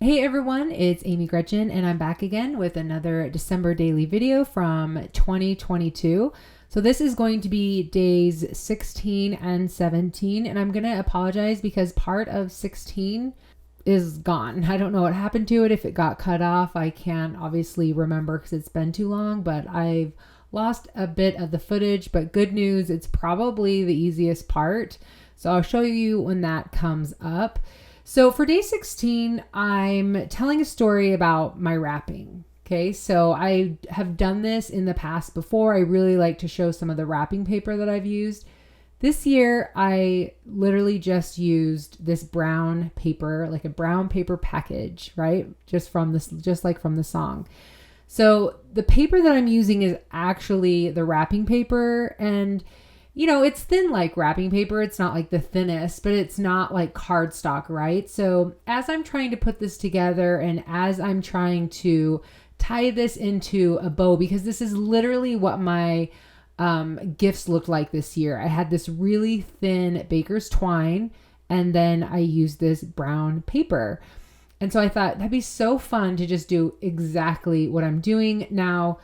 Hey everyone, it's Amy Gretchen and I'm back again with another December daily video from 2022. So this is going to be days 16 and 17 and I'm going to apologize because part of 16 is gone. I don't know what happened to it, if it got cut off. I can't obviously remember because it's been too long, but I've lost a bit of the footage. But good news, it's probably the easiest part. So I'll show you when that comes up. So for day 16, I'm telling a story about my wrapping. Okay, so I have done this in the past before. I really like to show some of the wrapping paper that I've used. This year, I literally just used this brown paper, like a brown paper package, right? Just like from the song. So the paper that I'm using is actually the wrapping paper, and you know, it's thin like wrapping paper. It's not like the thinnest, but it's not like cardstock, right? So as I'm trying to put this together and as I'm trying to tie this into a bow, because this is literally what my gifts looked like this year. I had this really thin baker's twine and then I used this brown paper. And so I thought that'd be so fun to just do exactly what I'm doing. Now,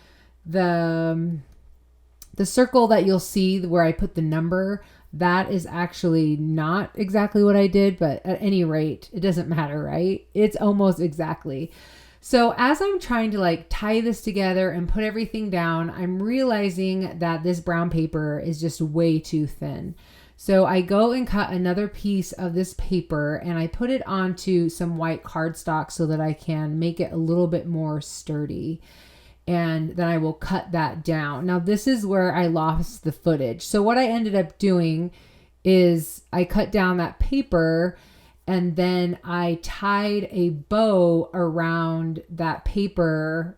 the circle that you'll see where I put the number, that is actually not exactly what I did, but at any rate, it doesn't matter, right? It's almost exactly. So as I'm trying to like tie this together and put everything down, I'm realizing that this brown paper is just way too thin. So I go and cut another piece of this paper and I put it onto some white cardstock so that I can make it a little bit more sturdy. And then I will cut that down. Now this is where I lost the footage. So what I ended up doing is I cut down that paper and then I tied a bow around that paper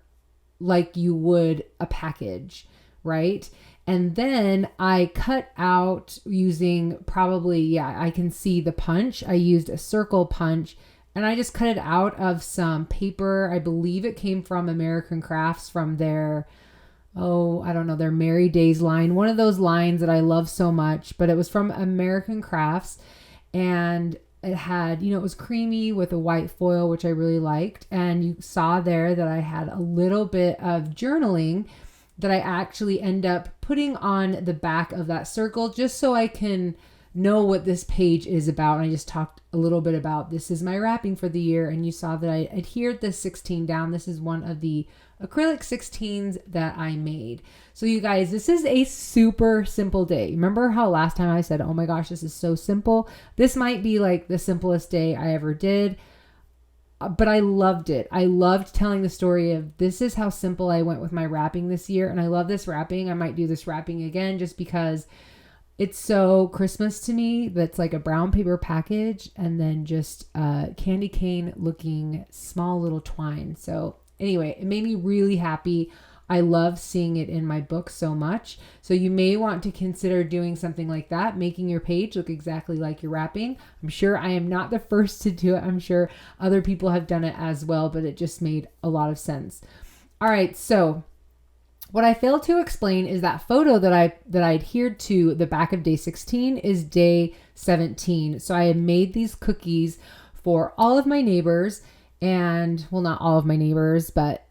like you would a package, right? And then I cut out using probably, I can see the punch. I used a circle punch and I just cut it out of some paper. I believe it came from American Crafts from their, their Merry Days line. One of those lines that I love so much, but it was from American Crafts. And it had, it was creamy with a white foil, which I really liked. And you saw there that I had a little bit of journaling that I actually end up putting on the back of that circle just so I can know what this page is about. And I just talked a little bit about this is my wrapping for the year, and you saw that I adhered this 16 down. This is one of the acrylic 16s that I made. So you guys, this is a super simple day. Remember how last time I said, oh my gosh, this is so simple? This might be like the simplest day I ever did, but I loved it. I loved telling the story of this is how simple I went with my wrapping this year. And I love this wrapping. I might do this wrapping again just because it's so Christmas to me. That's like a brown paper package and then just candy cane looking small little twine. So anyway, it made me really happy. I love seeing it in my book so much. So you may want to consider doing something like that, making your page look exactly like your wrapping. I'm sure I am not the first to do it. I'm sure other people have done it as well, but it just made a lot of sense. All right, so what I failed to explain is that photo that I adhered to the back of day 16 is day 17. So I had made these cookies for all of my neighbors, and well, not all of my neighbors, but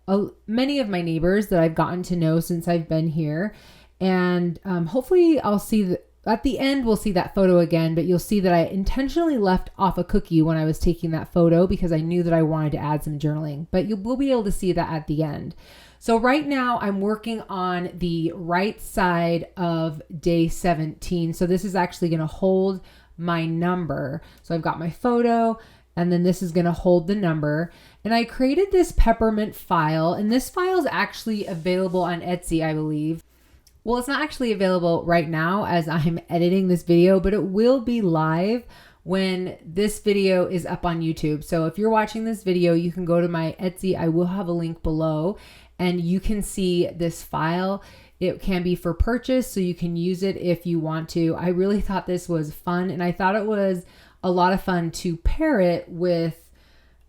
many of my neighbors that I've gotten to know since I've been here. And hopefully I'll see at the end, we'll see that photo again, but you'll see that I intentionally left off a cookie when I was taking that photo because I knew that I wanted to add some journaling, but you will be able to see that at the end. So right now I'm working on the right side of day 17. So this is actually going to hold my number. So I've got my photo and then this is going to hold the number. And I created this peppermint file, and this file is actually available on Etsy, I believe. Well, it's not actually available right now as I'm editing this video, but it will be live when this video is up on YouTube. So if you're watching this video, you can go to my Etsy. I will have a link below and you can see this file. It can be for purchase, so you can use it if you want to. I really thought this was fun, and I thought it was a lot of fun to pair it with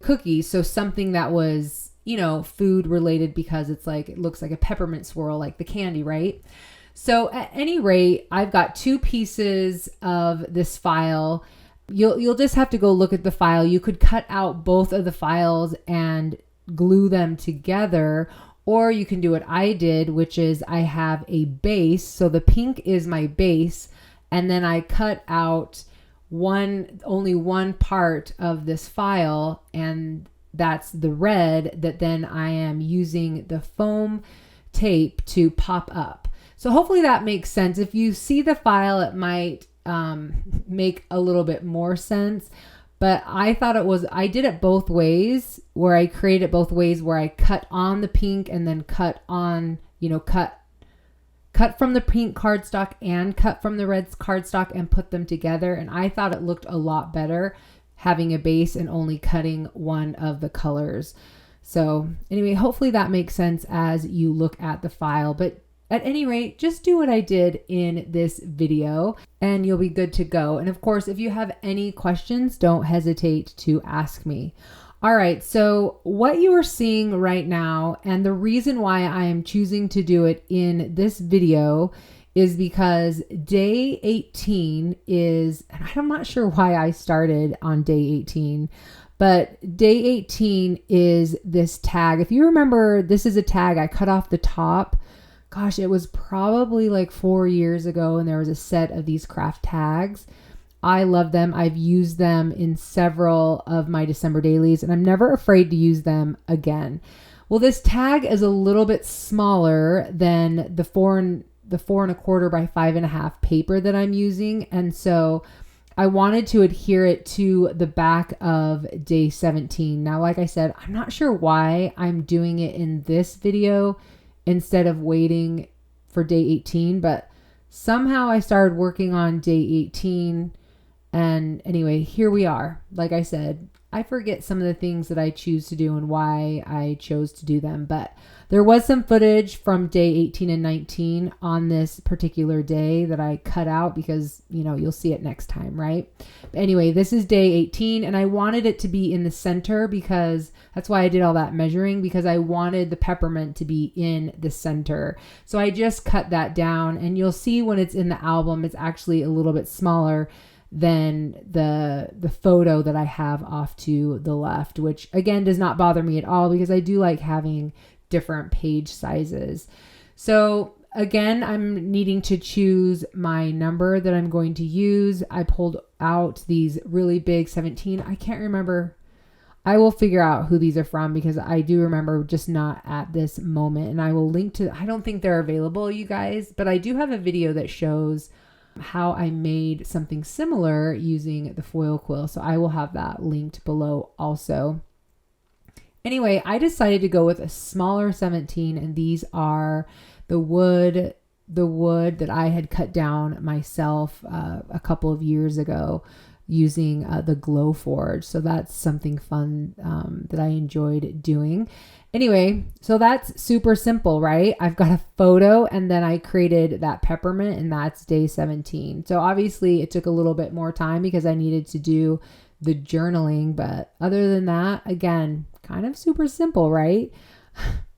cookies. So something that was, food related, because it's like, it looks like a peppermint swirl, like the candy, right? So at any rate, I've got two pieces of this file You'll just have to go look at the file. You could cut out both of the files and glue them together, or you can do what I did, which is I have a base. So the pink is my base, and then I cut out only one part of this file, and that's the red that then I am using the foam tape to pop up. So hopefully that makes sense. If you see the file, it might make a little bit more sense, but I thought I did it both ways, where I created both ways, where I cut on the pink and then cut on, cut from the pink cardstock and cut from the red cardstock and put them together. And I thought it looked a lot better having a base and only cutting one of the colors. So anyway, hopefully that makes sense as you look at the file, but at any rate, just do what I did in this video and you'll be good to go. And of course, if you have any questions, don't hesitate to ask me. All right, so what you are seeing right now, and the reason why I am choosing to do it in this video, is because day 18 is, and I'm not sure why I started on day 18, but day 18 is this tag. If you remember, this is a tag I cut off the top. Gosh, it was probably like 4 years ago, and there was a set of these craft tags. I love them. I've used them in several of my December dailies, and I'm never afraid to use them again. Well, this tag is a little bit smaller than the 4¼ by 5½ paper that I'm using, and so I wanted to adhere it to the back of day 17. Now, like I said, I'm not sure why I'm doing it in this video instead of waiting for day 18, but somehow I started working on day 18. And anyway, here we are. Like I said, I forget some of the things that I choose to do and why I chose to do them, but there was some footage from day 18 and 19 on this particular day that I cut out because, you'll see it next time, right? But anyway, this is day 18, and I wanted it to be in the center because that's why I did all that measuring, because I wanted the peppermint to be in the center. So I just cut that down, and you'll see when it's in the album, it's actually a little bit smaller than the photo that I have off to the left, which again does not bother me at all because I do like having different page sizes. So again, I'm needing to choose my number that I'm going to use. I pulled out these really big 17. I can't remember. I will figure out who these are from because I do remember, just not at this moment. And I will link to, I don't think they're available, you guys, but I do have a video that shows how I made something similar using the foil quill. So I will have that linked below also. Anyway, I decided to go with a smaller 17, and these are the wood that I had cut down myself a couple of years ago using the Glow Forge. So that's something fun that I enjoyed doing. Anyway, so that's super simple, right? I've got a photo, and then I created that peppermint, and that's day 17. So obviously it took a little bit more time because I needed to do the journaling, but other than that, again, kind of super simple, right?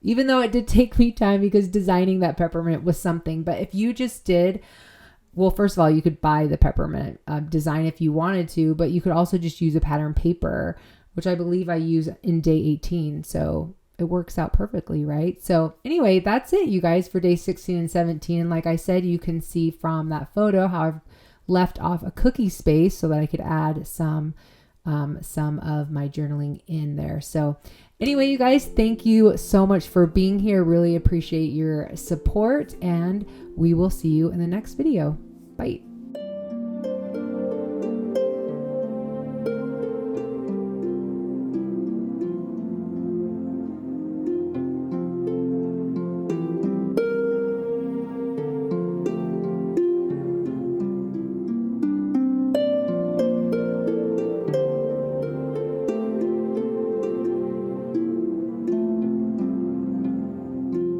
Even though it did take me time because designing that peppermint was something. But if you just did, well, first of all, you could buy the peppermint design if you wanted to, but you could also just use a pattern paper, which I believe I use in day 18. So it works out perfectly, right? So anyway, that's it, you guys, for day 16 and 17. And like I said, you can see from that photo how I've left off a cookie space so that I could add some of my journaling in there. So anyway, you guys, thank you so much for being here. Really appreciate your support, and we will see you in the next video. Bye.